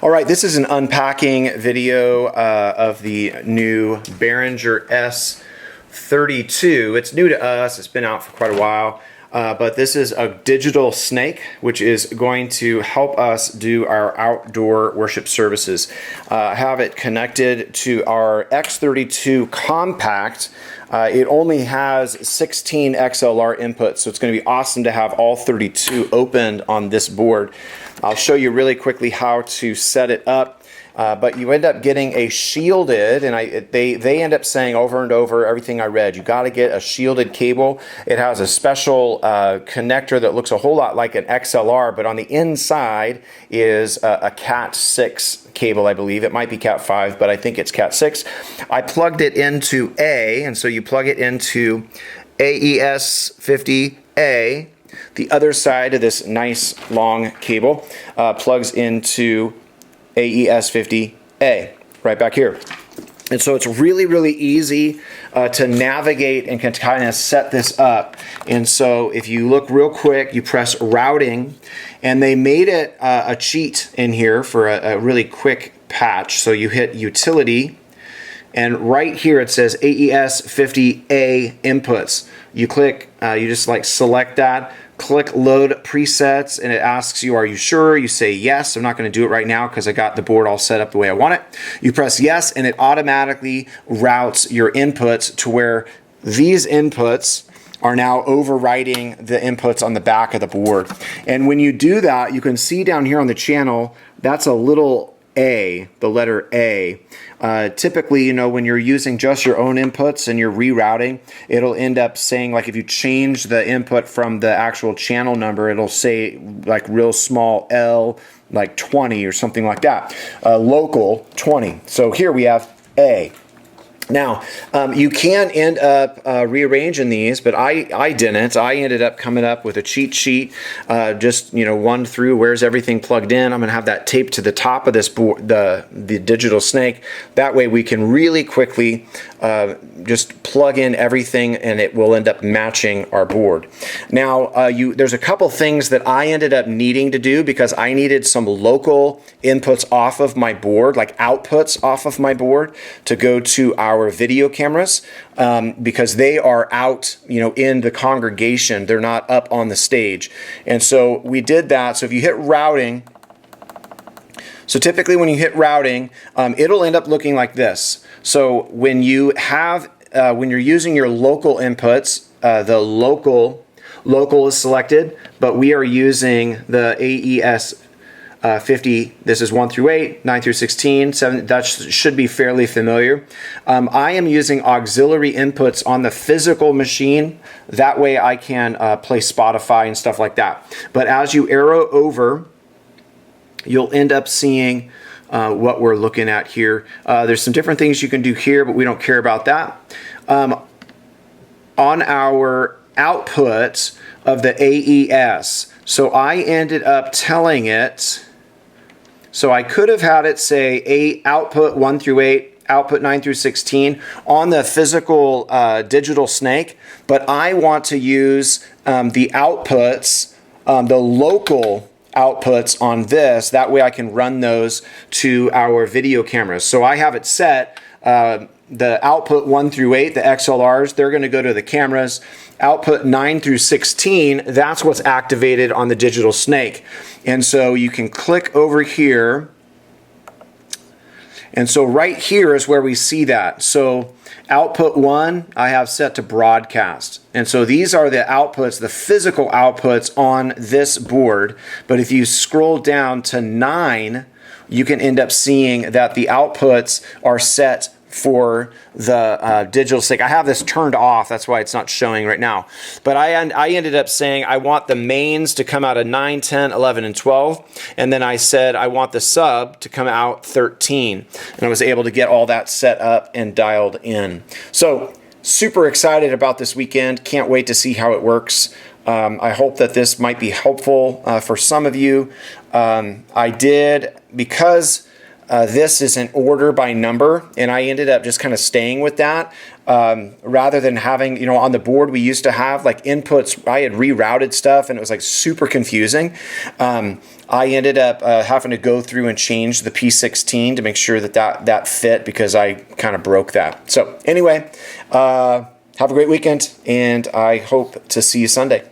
All right, this is an unpacking video of the new Behringer S32. It's new to us, it's been out for quite a while, but this is a digital snake which is going to help us do our outdoor worship services. Have it connected to our s32 compact. It only has 16 XLR inputs, so it's going to be awesome to have all 32 opened on this board. I'll show you really quickly how to set it up, but you end up getting a shielded, and they end up saying over and over everything I read, you got to get a shielded cable. It has a special connector that looks a whole lot like an XLR, but on the inside is a Cat 6 cable, I believe. It might be Cat 5, but I think it's Cat 6. I plugged it into A, and so you plug it into AES50A. The other side of this nice long cable plugs into AES50A, right back here. And so it's really, really easy to navigate and can kind of set this up. And so if you look real quick, you press routing, and they made it a cheat in here for a really quick patch. So you hit utility, and right here it says AES50A inputs. You click, you just like select that, click load presets, and it asks you, are you sure? You say yes. I'm not going to do it right now because I got the board all set up the way I want it. You press yes, and it automatically routes your inputs to where these inputs are now overriding the inputs on the back of the board. And when you do that, you can see down here on the channel, that's a little A, the letter A. Typically, you know, when you're using just your own inputs and you're rerouting, it'll end up saying, like if you change the input from the actual channel number, it'll say like real small L, like 20 or something like that. Local 20. So here we have A. Now, you can end up rearranging these, but I didn't. I ended up coming up with a cheat sheet, just, you know, one through where's everything plugged in. I'm going to have that taped to the top of this board, the digital snake. That way we can really quickly just plug in everything, and it will end up matching our board. Now, there's a couple things that I ended up needing to do because I needed some local inputs off of my board, like outputs off of my board, to go to our video cameras, because they are out, you know, in the congregation. They're not up on the stage. And so we did that. So if you hit routing, so typically when you hit routing, it'll end up looking like this. So when you have, when you're using your local inputs, the local is selected, but we are using the AES 50, this is 1 through 8, 9 through 16, 7, that should be fairly familiar. I am using auxiliary inputs on the physical machine. That way I can play Spotify and stuff like that. But as you arrow over, you'll end up seeing what we're looking at here. There's some different things you can do here, but we don't care about that. On our outputs of the AES, so I ended up telling it, so I could have had it say output 1 through 8, output 9 through 16 on the physical digital snake, but I want to use the outputs, the local outputs on this. That way I can run those to our video cameras. So I have it set, the output 1 through 8, the XLRs, they're going to go to the cameras. Output 9 through 16, that's what's activated on the digital snake. And so you can click over here. And so right here is where we see that. So output 1, I have set to broadcast. And so these are the outputs, the physical outputs on this board. But if you scroll down to 9, you can end up seeing that the outputs are set for the digital snake. I have this turned off, that's why it's not showing right now. But I ended up saying I want the mains to come out of 9, 10, 11, and 12. And then I said I want the sub to come out 13. And I was able to get all that set up and dialed in. So super excited about this weekend. Can't wait to see how it works. I hope that this might be helpful for some of you. I did, because this is an order by number, and I ended up just kind of staying with that. Rather than having, on the board we used to have like inputs, I had rerouted stuff and it was like super confusing. I ended up having to go through and change the P16 to make sure that fit, because I kind of broke that. So anyway, have a great weekend, and I hope to see you Sunday.